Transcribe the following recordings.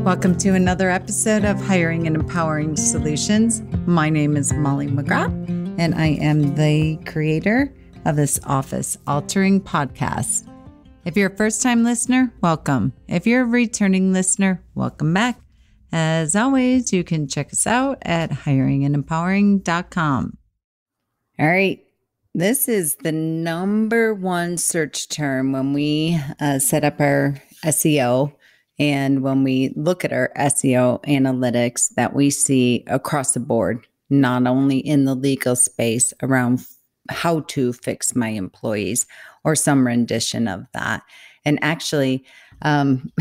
Welcome to another episode of Hiring and Empowering Solutions. My name is Molly McGrath, and I am the creator of this office altering podcast. If you're a first-time listener, welcome. If you're a returning listener, welcome back. As always, you can check us out at hiringandempowering.com. All right. This is the number one search term when we set up our SEO and when we look at our SEO analytics that we see across the board, not only in the legal space around how to fix my employees or some rendition of that. And actually, I'm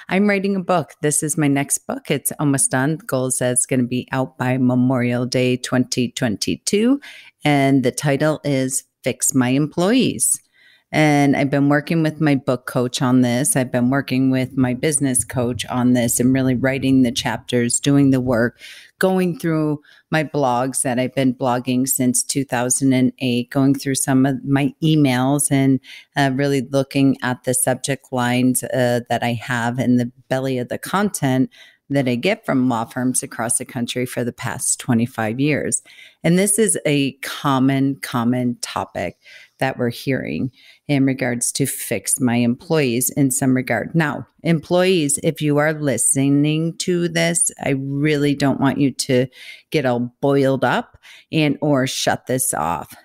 writing a book. This is my next book. It's almost done. The goal is that it's going to be out by Memorial Day 2022. And the title is Fix My Employees. And I've been working with my book coach on this. I've been working with my business coach on this and really writing the chapters, doing the work, going through my blogs that I've been blogging since 2008, going through some of my emails and really looking at the subject lines that I have in the belly of the content that I get from law firms across the country for the past 25 years. And this is a common topic that we're hearing in regards to fix my employees in some regard. Now, employees, if you are listening to this, I really don't want you to get all boiled up and or shut this off,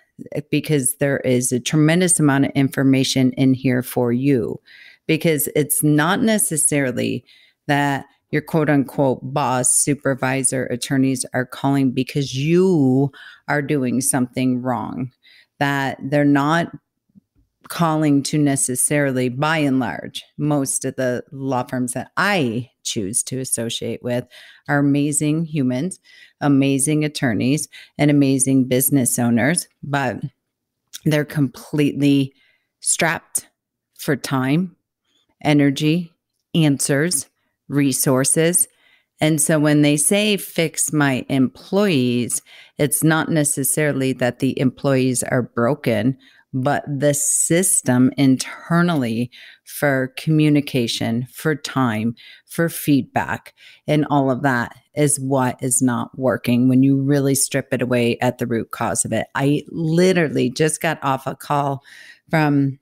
because there is a tremendous amount of information in here for you, because it's not necessarily that your quote unquote boss, supervisor, attorneys are calling because you are doing something wrong, that they're not calling to necessarily, by and large, most of the law firms that I choose to associate with are amazing humans, amazing attorneys, and amazing business owners, but they're completely strapped for time, energy, answers, resources. And so when they say fix my employees, it's not necessarily that the employees are broken, but the system internally for communication, for time, for feedback, and all of that is what is not working when you really strip it away at the root cause of it. I literally just got off a call from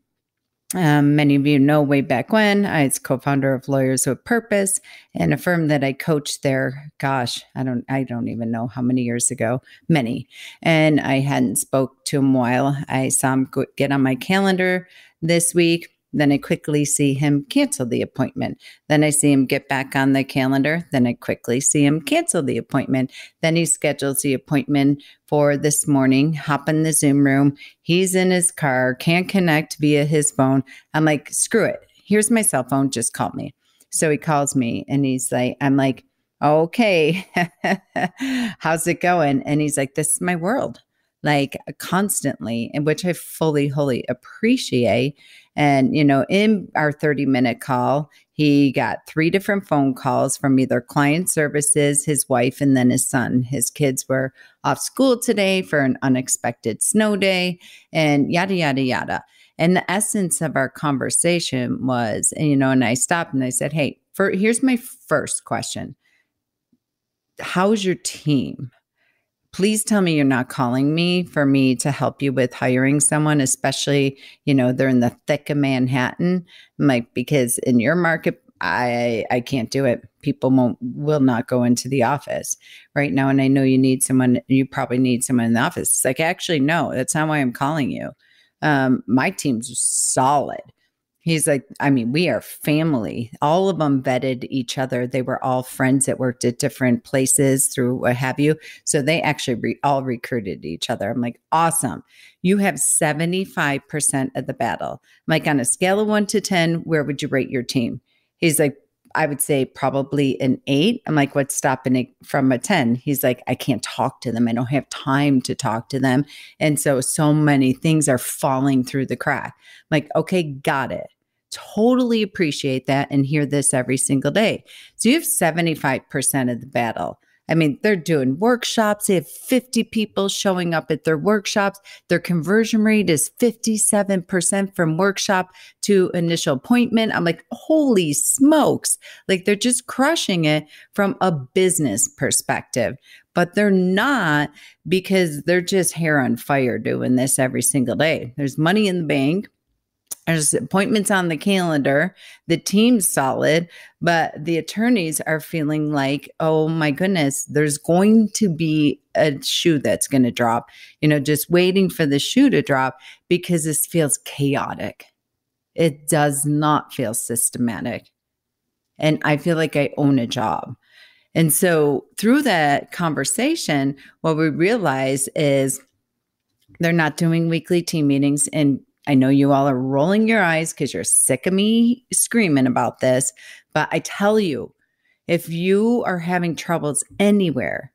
many of you know way back when I was co-founder of Lawyers with Purpose, and a firm that I coached there. Gosh, I don't even know how many years ago, many. And I hadn't spoke to him a while. I saw him get on my calendar this week. Then I quickly see him cancel the appointment. Then I see him get back on the calendar. Then I quickly see him cancel the appointment. Then he schedules the appointment for this morning, hop in the Zoom room. He's in his car, can't connect via his phone. I'm like, screw it. Here's my cell phone. Just call me. So he calls me and I'm like, okay, how's it going? And he's like, this is my world. Like constantly, and which I fully, wholly appreciate. And, in our 30-minute call, he got 3 different phone calls from either client services, his wife, and then his son. His kids were off school today for an unexpected snow day and yada, yada, yada. And the essence of our conversation was, and I stopped and I said, hey, here's my first question. How's your team? Please tell me you're not calling me for me to help you with hiring someone, especially, they're in the thick of Manhattan. I'm like, because in your market, I can't do it. People will not go into the office right now. And I know you probably need someone in the office. It's like, actually, no, that's not why I'm calling you. My team's solid. He's like, we are family. All of them vetted each other. They were all friends that worked at different places through what have you. So they actually all recruited each other. I'm like, awesome. You have 75% of the battle. I'm like, on a scale of 1 to 10, where would you rate your team? He's like, I would say probably an 8. I'm like, what's stopping it from a 10? He's like, I can't talk to them. I don't have time to talk to them. And so many things are falling through the crack. I'm like, okay, got it. Totally appreciate that and hear this every single day. So you have 75% of the battle. I mean, they're doing workshops. They have 50 people showing up at their workshops. Their conversion rate is 57% from workshop to initial appointment. I'm like, holy smokes. Like they're just crushing it from a business perspective, but they're not because they're just hair on fire doing this every single day. There's money in the bank. There's appointments on the calendar. The team's solid, but the attorneys are feeling like, oh my goodness, there's going to be a shoe that's going to drop, just waiting for the shoe to drop because this feels chaotic. It does not feel systematic. And I feel like I own a job. And so through that conversation, what we realize is they're not doing weekly team meetings. And I know you all are rolling your eyes because you're sick of me screaming about this, but I tell you, if you are having troubles anywhere,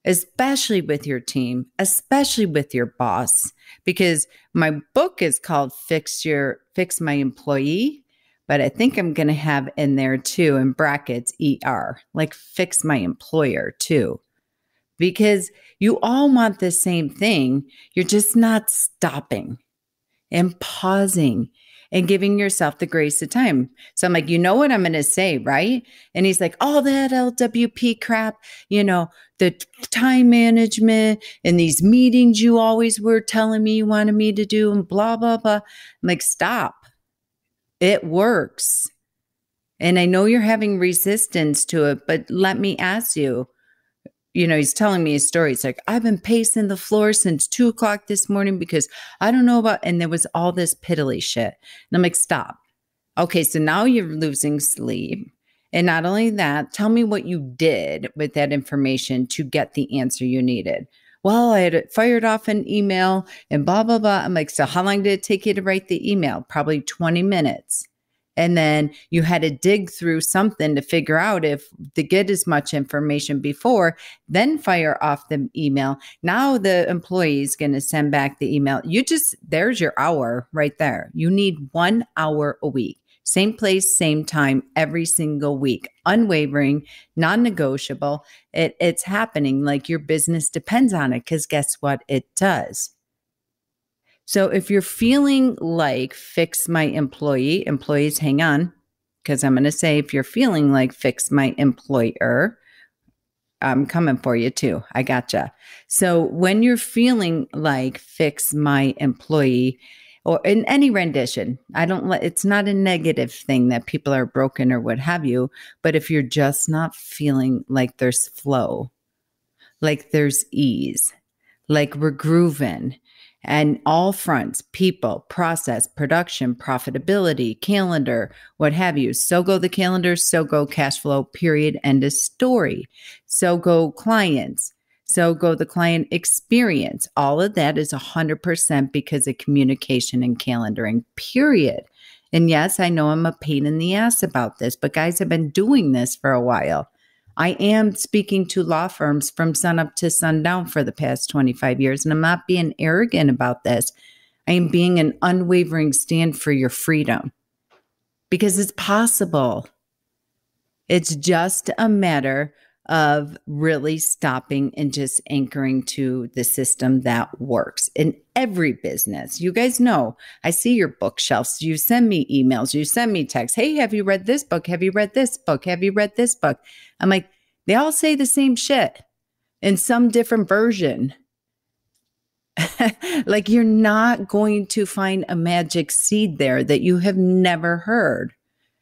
especially with your team, especially with your boss, because my book is called Fix My Employee, but I think I'm going to have in there too, in brackets, ER, like fix my employer too, because you all want the same thing. You're just not stopping and pausing and giving yourself the grace of time. So I'm like, you know what I'm going to say, right? And he's like, all that LWP crap, the time management and these meetings you always were telling me you wanted me to do and blah, blah, blah. I'm like, stop. It works. And I know you're having resistance to it, but let me ask you, he's telling me a story. It's like, I've been pacing the floor since 2:00 this morning because I don't know about, and there was all this piddly shit. And I'm like, stop. Okay. So now you're losing sleep. And not only that, tell me what you did with that information to get the answer you needed. Well, I had fired off an email and blah, blah, blah. I'm like, so how long did it take you to write the email? Probably 20 minutes. And then you had to dig through something to figure out if to get as much information before, then fire off the email. Now the employee is going to send back the email. There's your hour right there. You need 1 hour a week. Same place, same time, every single week, unwavering, non-negotiable. It's happening like your business depends on it because guess what? It does. So if you're feeling like fix my employee, employees, hang on, because I'm going to say if you're feeling like fix my employer, I'm coming for you too. I gotcha. So when you're feeling like fix my employee, or in any rendition, it's not a negative thing that people are broken or what have you, but if you're just not feeling like there's flow, like there's ease, like we're grooving, and all fronts, people, process, production, profitability, calendar, what have you. So go the calendar, so go cash flow, period, end of story. So go clients, so go the client experience. All of that is 100% because of communication and calendaring, period. And yes, I know I'm a pain in the ass about this, but guys, I've been doing this for a while. I am speaking to law firms from sunup to sundown for the past 25 years, and I'm not being arrogant about this. I am being an unwavering stand for your freedom because it's possible. It's just a matter of really stopping and just anchoring to the system that works in every business. You guys know, I see your bookshelves. You send me emails. You send me texts. Hey, have you read this book? Have you read this book? Have you read this book? I'm like, they all say the same shit in some different version. Like you're not going to find a magic seed there that you have never heard.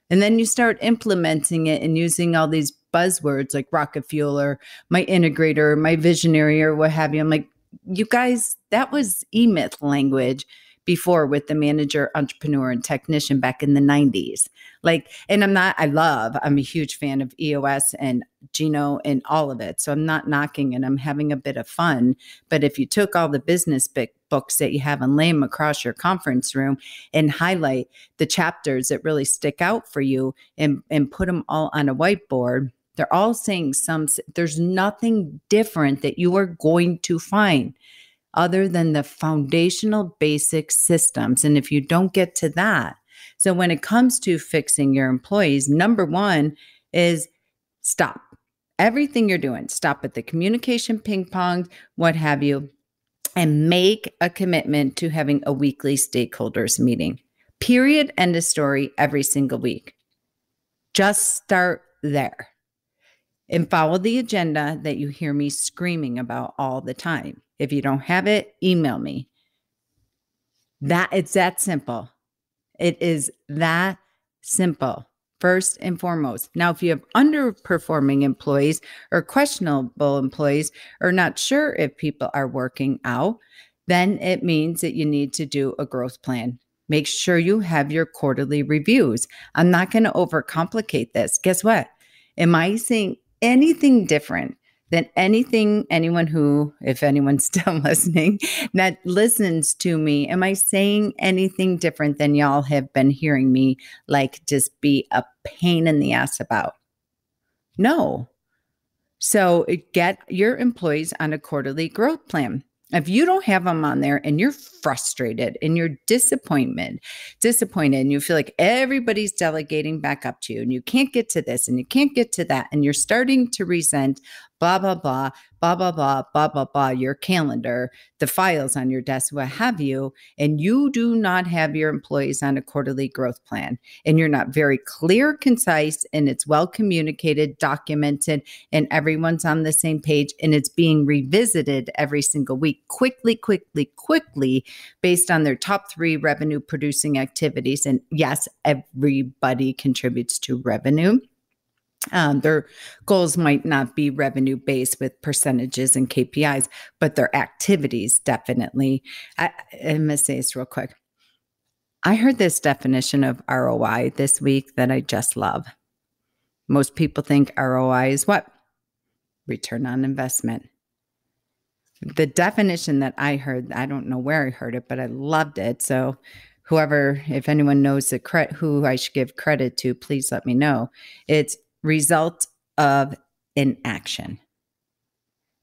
And then you start implementing it and using all these buzzwords like rocket fuel or my integrator, my visionary or what have you. I'm like, you guys, that was E-Myth language before with the manager, entrepreneur, and technician back in the 90s. Like, and I'm a huge fan of EOS and Gino and all of it. So I'm not knocking it. I'm having a bit of fun. But if you took all the business books that you have and lay them across your conference room and highlight the chapters that really stick out for you and put them all on a whiteboard, they're all saying there's nothing different that you are going to find other than the foundational basic systems. And if you don't get to that, so when it comes to fixing your employees, number one is stop. everything you're doing, stop at the communication ping pong, what have you, and make a commitment to having a weekly stakeholders meeting. Period. End of story every single week. Just start there and follow the agenda that you hear me screaming about all the time. If you don't have it, email me. It's that simple. It is that simple, first and foremost. Now, if you have underperforming employees or questionable employees or not sure if people are working out, then it means that you need to do a growth plan. Make sure you have your quarterly reviews. I'm not going to overcomplicate this. Guess what? Am I saying anything different than anyone who, if anyone's still listening, that listens to me? Am I saying anything different than y'all have been hearing me like just be a pain in the ass about? No. So get your employees on a quarterly growth plan. If you don't have them on there and you're frustrated and you're disappointed, and you feel like everybody's delegating back up to you and you can't get to this and you can't get to that, and you're starting to resent blah, blah, blah, blah, blah, blah, blah, blah, blah, your calendar, the files on your desk, what have you, and you do not have your employees on a quarterly growth plan, and you're not very clear, concise, and it's well communicated, documented, and everyone's on the same page, and it's being revisited every single week, quickly, based on their top 3 revenue producing activities. And yes, everybody contributes to revenue. Their goals might not be revenue based with percentages and KPIs, but their activities definitely. I'm going to say this real quick. I heard this definition of ROI this week that I just love. Most people think ROI is what? Return on investment. The definition that I heard, I don't know where I heard it, but I loved it. So if anyone knows who I should give credit to, please let me know. It's result of inaction.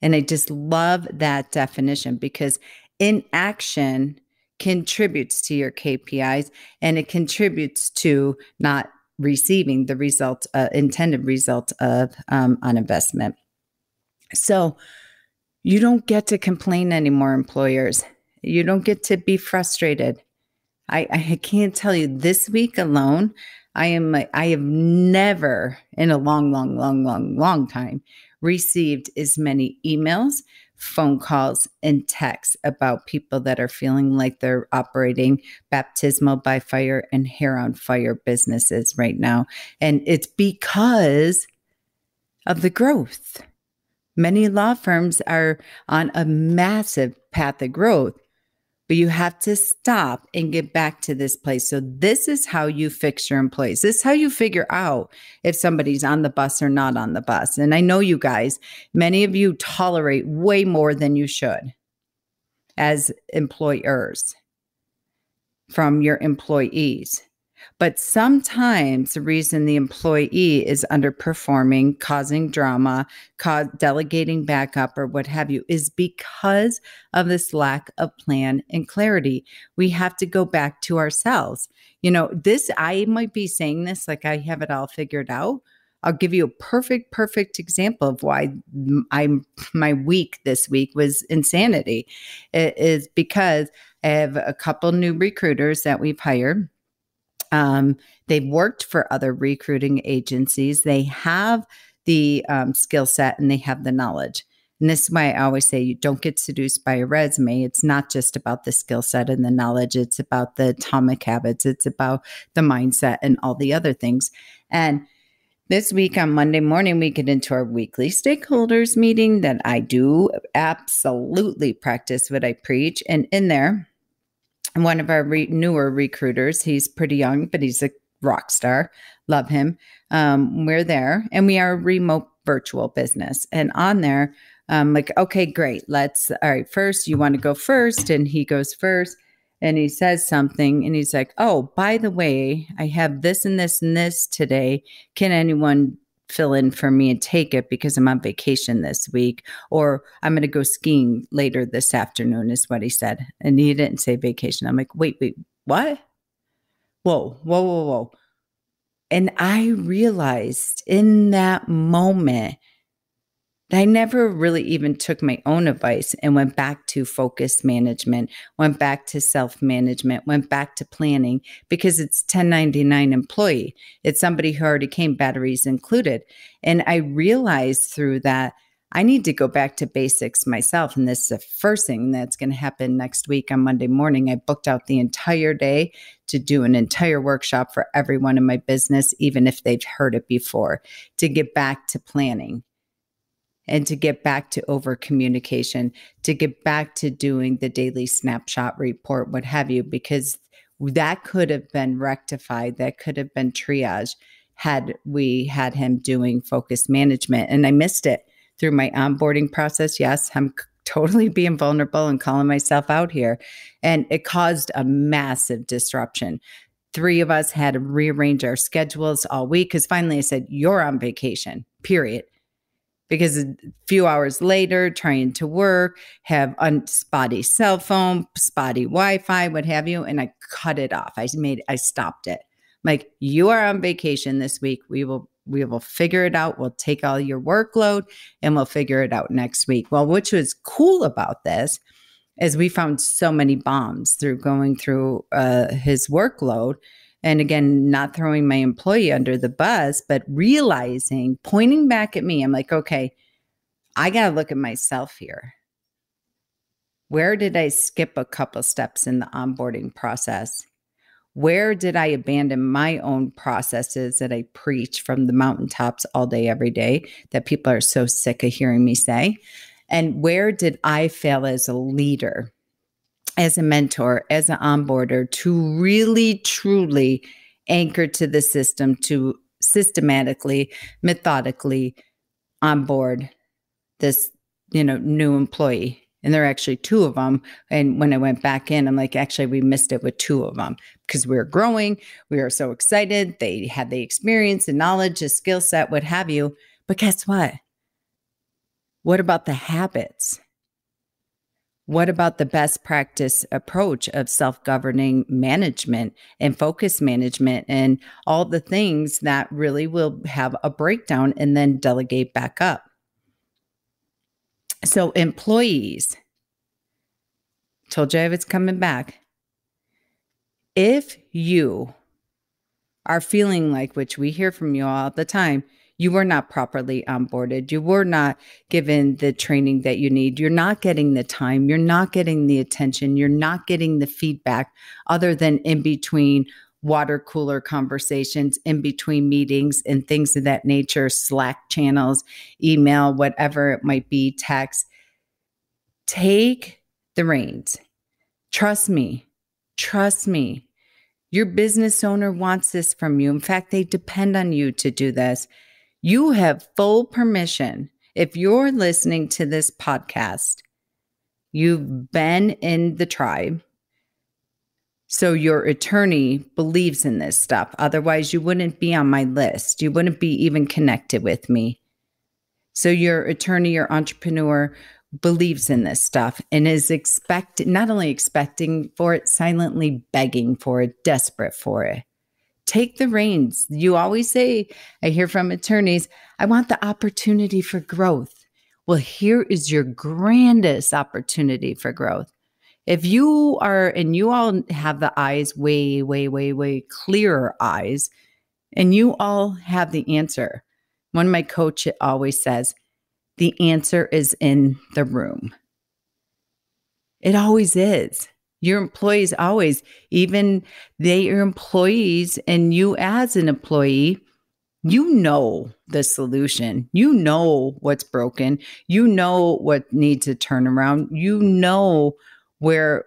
And I just love that definition because inaction contributes to your KPIs, and it contributes to not receiving the intended result of on investment. So you don't get to complain anymore, employers. You don't get to be frustrated. I can't tell you, this week alone, I have never in a long time received as many emails, phone calls, and texts about people that are feeling like they're operating baptismal by fire and hair on fire businesses right now. And it's because of the growth. Many law firms are on a massive path of growth, but you have to stop and get back to this place. So this is how you fix your employees. This is how you figure out if somebody's on the bus or not on the bus. And I know you guys, many of you tolerate way more than you should as employers from your employees. But sometimes the reason the employee is underperforming, causing drama, delegating back up or what have you, is because of this lack of plan and clarity. We have to go back to ourselves. I might be saying this like I have it all figured out. I'll give you a perfect example of why my week this week was insanity. It is because I have a couple new recruiters that we've hired. They've worked for other recruiting agencies. They have the skill set and they have the knowledge. And this is why I always say you don't get seduced by a resume. It's not just about the skill set and the knowledge. It's about the atomic habits. It's about the mindset and all the other things. And this week on Monday morning, we get into our weekly stakeholders meeting that I do absolutely practice what I preach. And in there, one of our newer recruiters, he's pretty young, but he's a rock star. Love him. We're there and we are a remote virtual business. And on there, like, okay, great. All right, first, you want to go first? And he goes first and he says something and he's like, oh, by the way, I have this and this and this today. Can anyone fill in for me and take it because I'm on vacation this week, or I'm going to go skiing later this afternoon is what he said. And he didn't say vacation. I'm like, wait, what? Whoa. And I realized in that moment I never really even took my own advice and went back to focus management, went back to self-management, went back to planning because it's 1099 employee. It's somebody who already came, batteries included. And I realized through that I need to go back to basics myself. And this is the first thing that's going to happen next week on Monday morning. I booked out the entire day to do an entire workshop for everyone in my business, even if they've heard it before, to get back to planning. And to get back to over communication, to get back to doing the daily snapshot report, what have you, because that could have been rectified. That could have been triage had we had him doing focus management. And I missed it through my onboarding process. Yes, I'm totally being vulnerable and calling myself out here. And it caused a massive disruption. 3 of us had to rearrange our schedules all week because finally I said, you're on vacation, period. Because a few hours later, trying to work, have spotty cell phone, spotty Wi-Fi, what have you, and I cut it off. I stopped it. I'm like, you are on vacation this week. We will figure it out. We'll take all your workload and we'll figure it out next week. Well, which was cool about this is we found so many bombs through going through his workload. And again, not throwing my employee under the bus, but realizing, pointing back at me, I'm like, okay, I got to look at myself here. Where did I skip a couple steps in the onboarding process? Where did I abandon my own processes that I preach from the mountaintops all day, every day, that people are so sick of hearing me say? And where did I fail as a leader, as a mentor, as an onboarder, to really, truly anchor to the system, to systematically, methodically onboard this, new employee? And there are actually 2 of them. And when I went back in, I'm like, actually, we missed it with 2 of them because we were growing. We were so excited. They had the experience, the knowledge, the skill set, what have you. But guess what? What about the habits? What about the best practice approach of self-governing management and focus management and all the things that really will have a breakdown and then delegate back up? So employees, told you I was coming back. If you are feeling like, which we hear from you all the time, you were not properly onboarded, you were not given the training that you need, you're not getting the time, you're not getting the attention, you're not getting the feedback other than in between water cooler conversations, in between meetings and things of that nature, Slack channels, email, whatever it might be, text. Take the reins. Trust me. Trust me. Your business owner wants this from you. In fact, they depend on you to do this. You have full permission. If you're listening to this podcast, you've been in the tribe. So your attorney believes in this stuff. Otherwise, you wouldn't be on my list. You wouldn't be even connected with me. So your attorney, your entrepreneur believes in this stuff and is not only expecting for it, silently begging for it, desperate for it. Take the reins. You always say, I hear from attorneys, I want the opportunity for growth. Well, here is your grandest opportunity for growth. If you are, and you all have the eyes way, way, way, way clearer eyes, and you all have the answer. One of my coaches always says, the answer is in the room. It always is. Your employees always, even they are employees, and you as an employee, you know the solution. You know what's broken. You know what needs a turnaround. You know what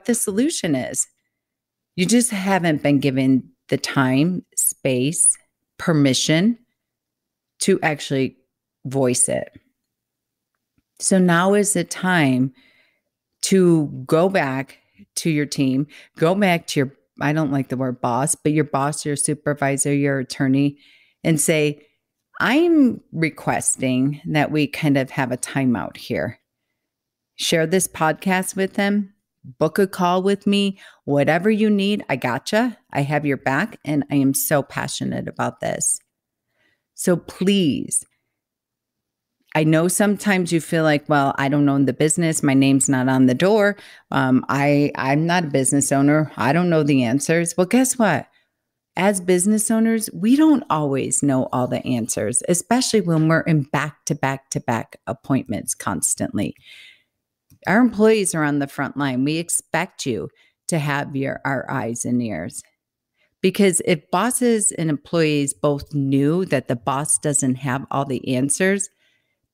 the solution is. You just haven't been given the time, space, permission to actually voice it. So now is the time to go back to your team, go back to your, I don't like the word boss, but your boss, your supervisor, your attorney, and say, I'm requesting that we kind of have a timeout here. Share this podcast with them, book a call with me, whatever you need. I gotcha. I have your back, and I am so passionate about this. So please, I know sometimes you feel like, well, I don't own the business. My name's not on the door. I'm not a business owner. I don't know the answers. Well, guess what? As business owners, we don't always know all the answers, especially when we're in back-to-back appointments constantly. Our employees are on the front line. We expect you to have our eyes and ears. Because if bosses and employees both knew that the boss doesn't have all the answers,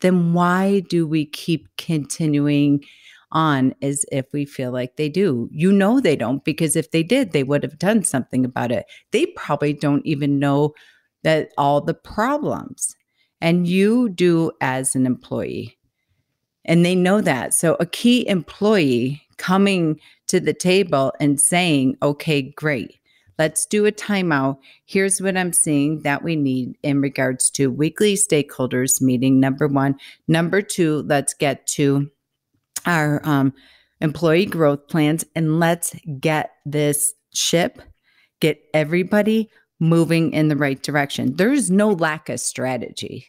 then why do we keep continuing on as if we feel like they do? You know they don't, because if they did, they would have done something about it. They probably don't even know that all the problems, and you do as an employee. And they know that. So a key employee coming to the table and saying, okay, great. Let's do a timeout. Here's what I'm seeing that we need in regards to weekly stakeholders meeting, number one. Number two, let's get to our employee growth plans, and let's get this ship, get everybody moving in the right direction. There is no lack of strategy.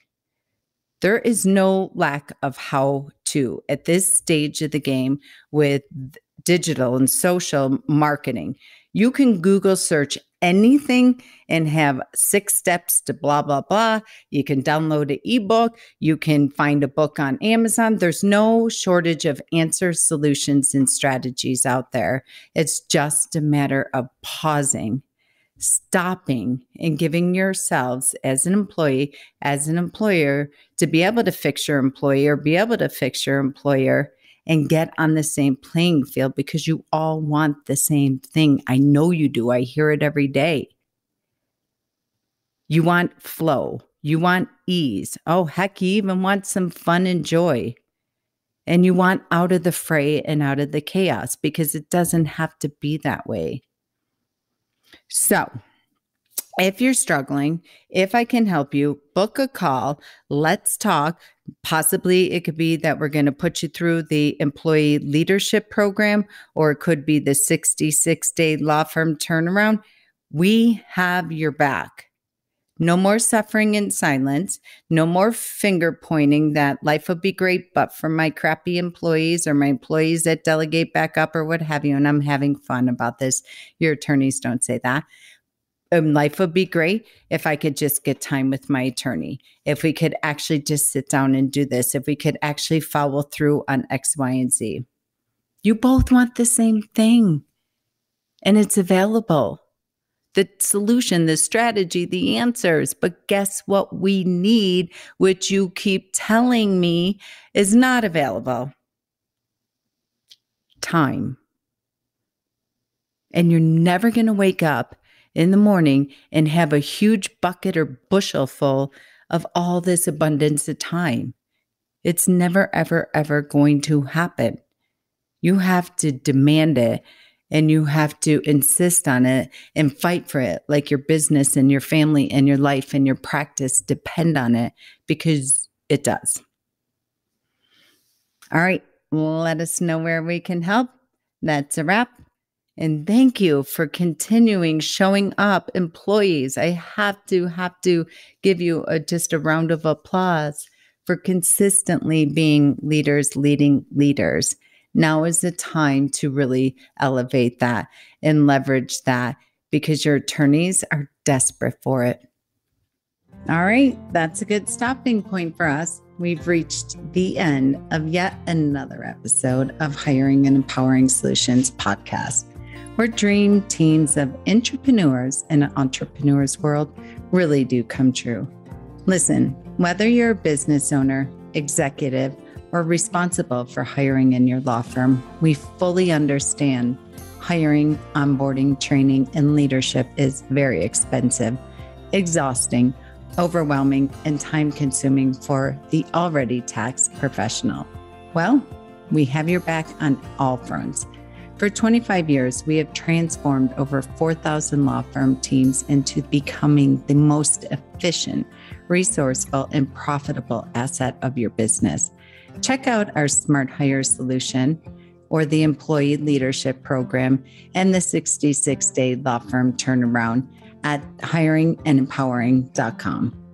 There is no lack of how to at this stage of the game with digital and social marketing. You can Google search anything and have 6 steps to blah, blah, blah. You can download an ebook. You can find a book on Amazon. There's no shortage of answers, solutions, and strategies out there. It's just a matter of pausing, stopping, and giving yourselves as an employee, as an employer, to be able to fix your employee or be able to fix your employer and get on the same playing field, because you all want the same thing. I know you do. I hear it every day. You want flow. You want ease. Oh, heck, you even want some fun and joy. And you want out of the fray and out of the chaos, because it doesn't have to be that way. So, if you're struggling, if I can help you, book a call. Let's talk. Possibly it could be that we're going to put you through the employee leadership program, or it could be the 66-day law firm turnaround. We have your back. No more suffering in silence. No more finger pointing that life would be great, but for my crappy employees or my employees that delegate back up or what have you. And I'm having fun about this. Your attorneys don't say that. Life would be great if I could just get time with my attorney. If we could actually just sit down and do this. If we could actually follow through on X, Y, and Z. You both want the same thing. And it's available. The solution, the strategy, the answers. But guess what we need, which you keep telling me is not available? Time. And you're never going to wake up in the morning and have a huge bucket or bushel full of all this abundance of time. It's never, ever, ever going to happen. You have to demand it, and you have to insist on it and fight for it, like your business and your family and your life and your practice depend on it, because it does. All right, let us know where we can help. That's a wrap. And thank you for continuing showing up, employees. I have to give you just a round of applause for consistently being leaders, leading leaders. Now is the time to really elevate that and leverage that, because your attorneys are desperate for it. All right, that's a good stopping point for us. We've reached the end of yet another episode of Hiring and Empowering Solutions podcast, where dream teams of entrepreneurs in an entrepreneur's world really do come true. Listen, whether you're a business owner, executive, or responsible for hiring in your law firm, we fully understand hiring, onboarding, training, and leadership is very expensive, exhausting, overwhelming, and time-consuming for the already taxed professional. Well, we have your back on all fronts. For 25 years, we have transformed over 4,000 law firm teams into becoming the most efficient, resourceful, and profitable asset of your business. Check out our Smart Hire solution, or the Employee Leadership Program, and the 66-day law firm turnaround at hiringandempowering.com.